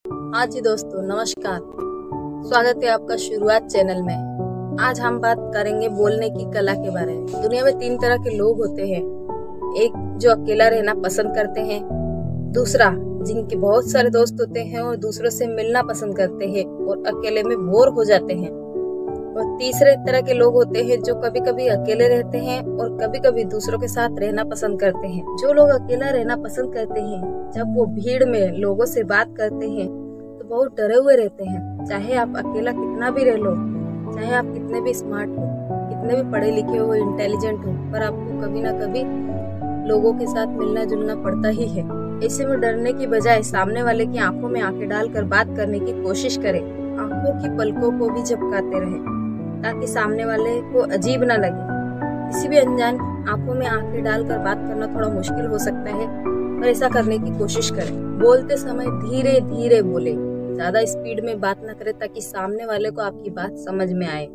हाँ जी दोस्तों, नमस्कार। स्वागत है आपका शुरुआत चैनल में। आज हम बात करेंगे बोलने की कला के बारे में। दुनिया में 3 तरह के लोग होते हैं। एक जो अकेला रहना पसंद करते हैं, दूसरा जिनके बहुत सारे दोस्त होते हैं और दूसरों से मिलना पसंद करते हैं और अकेले में बोर हो जाते हैं, और तीसरे तरह के लोग होते हैं जो कभी कभी अकेले रहते हैं और कभी कभी दूसरों के साथ रहना पसंद करते हैं। जो लोग अकेला रहना पसंद करते हैं, जब वो भीड़ में लोगों से बात करते हैं तो बहुत डरे हुए रहते हैं। चाहे आप अकेला कितना भी रह लो, चाहे आप कितने भी स्मार्ट हो, कितने भी पढ़े लिखे हो, इंटेलिजेंट हो, पर आपको कभी ना कभी लोगों के साथ मिलना जुलना पड़ता ही है। ऐसे में डरने की बजाय सामने वाले की आंखों में आंखें डालकर बात करने की कोशिश करें। आंखों की पलकों को भी झपकाते रहें ताकि सामने वाले को अजीब न लगे। किसी भी अनजान आंखों में आंखें डालकर बात करना थोड़ा मुश्किल हो सकता है, पर ऐसा करने की कोशिश करें। बोलते समय धीरे धीरे बोले, ज्यादा स्पीड में बात न करें ताकि सामने वाले को आपकी बात समझ में आए।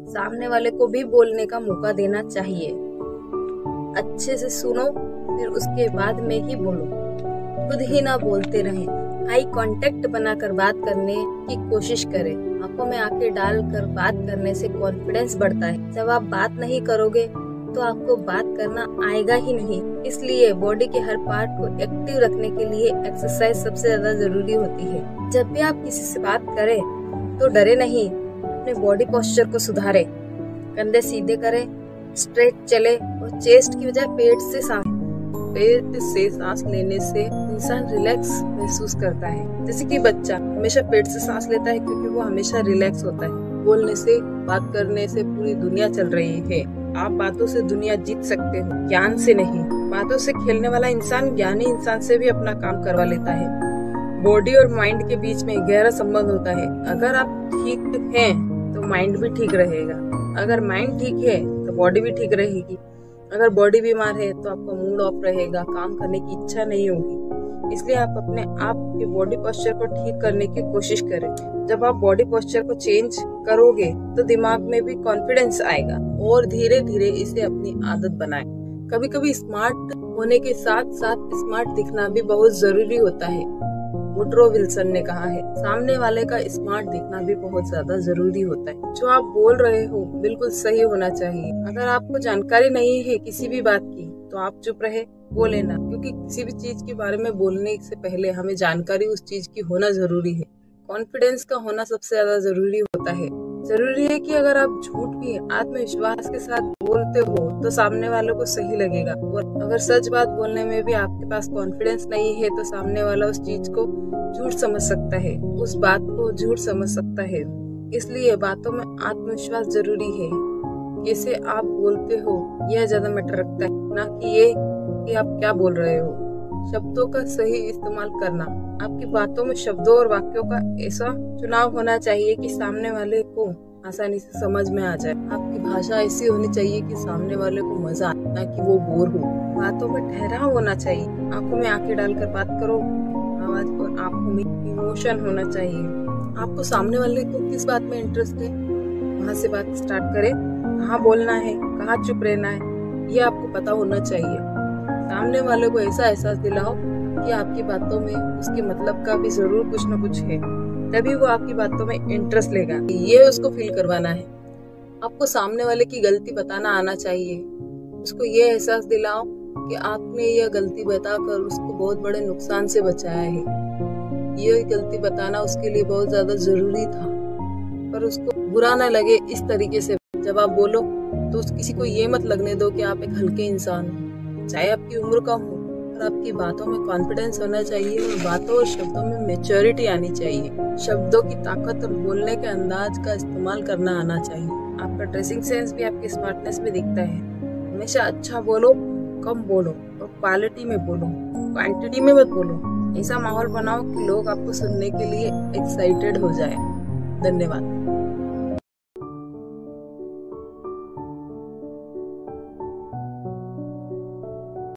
सामने वाले को भी बोलने का मौका देना चाहिए। अच्छे से सुनो, फिर उसके बाद में ही बोलो। खुद ही ना बोलते रहें। आई कांटेक्ट बनाकर बात करने की कोशिश करें। आंखों में आंखें डालकर बात करने से कॉन्फिडेंस बढ़ता है। जब आप बात नहीं करोगे तो आपको बात करना आएगा ही नहीं। इसलिए बॉडी के हर पार्ट को एक्टिव रखने के लिए एक्सरसाइज सबसे ज्यादा जरूरी होती है। जब भी आप किसी से बात करें तो डरे नहीं, अपने बॉडी पोस्चर को सुधारें। कंधे सीधे करें, स्ट्रेट चले और चेस्ट की बजाय पेट से सांस लेने से इंसान रिलैक्स महसूस करता है। जैसे कि बच्चा हमेशा पेट से सांस लेता है क्योंकि वो हमेशा रिलैक्स होता है। बोलने से, बात करने से पूरी दुनिया चल रही है। आप बातों से दुनिया जीत सकते हो, ज्ञान से नहीं। बातों से खेलने वाला इंसान ज्ञानी इंसान से भी अपना काम करवा लेता है। बॉडी और माइंड के बीच में गहरा संबंध होता है। अगर आप ठीक हैं तो माइंड भी ठीक रहेगा। अगर माइंड ठीक है तो बॉडी भी ठीक रहेगी। अगर बॉडी बीमार है तो आपका मूड ऑफ रहेगा, काम करने की इच्छा नहीं होगी। इसलिए आप अपने आप के बॉडी पोस्चर को ठीक करने की कोशिश करें। जब आप बॉडी पोस्चर को चेंज करोगे तो दिमाग में भी कॉन्फिडेंस आएगा और धीरे धीरे इसे अपनी आदत बनाएं। कभी कभी स्मार्ट होने के साथ साथ स्मार्ट दिखना भी बहुत जरूरी होता है। वुड्रो विल्सन ने कहा है, सामने वाले का स्मार्ट दिखना भी बहुत ज्यादा जरूरी होता है। जो आप बोल रहे हो बिल्कुल सही होना चाहिए। अगर आपको जानकारी नहीं है किसी भी बात की तो आप चुप रहे, बोले ना, क्योंकि किसी भी चीज के बारे में बोलने से पहले हमें जानकारी उस चीज की होना जरूरी है। कॉन्फिडेंस का होना सबसे ज्यादा जरूरी होता है। जरूरी है कि अगर आप झूठ भी आत्मविश्वास के साथ बोलते हो तो सामने वालों को सही लगेगा, और अगर सच बात बोलने में भी आपके पास कॉन्फिडेंस नहीं है तो सामने वाला उस चीज को झूठ समझ सकता है, उस बात को झूठ समझ सकता है। इसलिए बातों में आत्मविश्वास जरूरी है। कैसे आप बोलते हो यह ज्यादा मैटर रखता है, ना कि ये कि आप क्या बोल रहे हो। शब्दों का सही इस्तेमाल करना। आपकी बातों में शब्दों और वाक्यों का ऐसा चुनाव होना चाहिए कि सामने वाले को आसानी से समझ में आ जाए। आपकी भाषा ऐसी होनी चाहिए कि सामने वाले को मजा आए, ना कि वो बोर हो। बातों में ठहराव होना चाहिए। आंखों में आंखें डालकर बात करो। आवाज और आंखों में इमोशन होना चाहिए। आपको सामने वाले को किस बात में इंटरेस्ट है, वहाँ से बात स्टार्ट करें। कहाँ बोलना है, कहाँ चुप रहना है, ये आपको पता होना चाहिए। सामने वाले को ऐसा एहसास दिलाओ कि आपकी बातों में उसके मतलब का भी जरूर कुछ न कुछ है, तभी वो आपकी बातों में इंटरेस्ट लेगा। ये उसको फील करवाना है। आपको सामने वाले की गलती बताना आना चाहिए। उसको ये एहसास दिलाओ कि आपने यह गलती बताकर उसको बहुत बड़े नुकसान से बचाया है। ये गलती बताना उसके लिए बहुत ज्यादा जरूरी था, पर उसको बुरा न लगे इस तरीके से जब आप बोलो तो किसी को ये मत लगने दो कि आप एक हल्के इंसान हो, चाहे आपकी उम्र का हो। और आपकी बातों में कॉन्फिडेंस होना चाहिए और बातों और शब्दों में मैच्योरिटी आनी चाहिए। शब्दों की ताकत और बोलने के अंदाज का इस्तेमाल करना आना चाहिए। आपका ड्रेसिंग सेंस भी आपकी स्मार्टनेस में दिखता है। हमेशा अच्छा बोलो, कम बोलो और क्वालिटी में बोलो, क्वांटिटी में मत बोलो। ऐसा माहौल बनाओ कि लोग आपको सुनने के लिए एक्साइटेड हो जाए। धन्यवाद।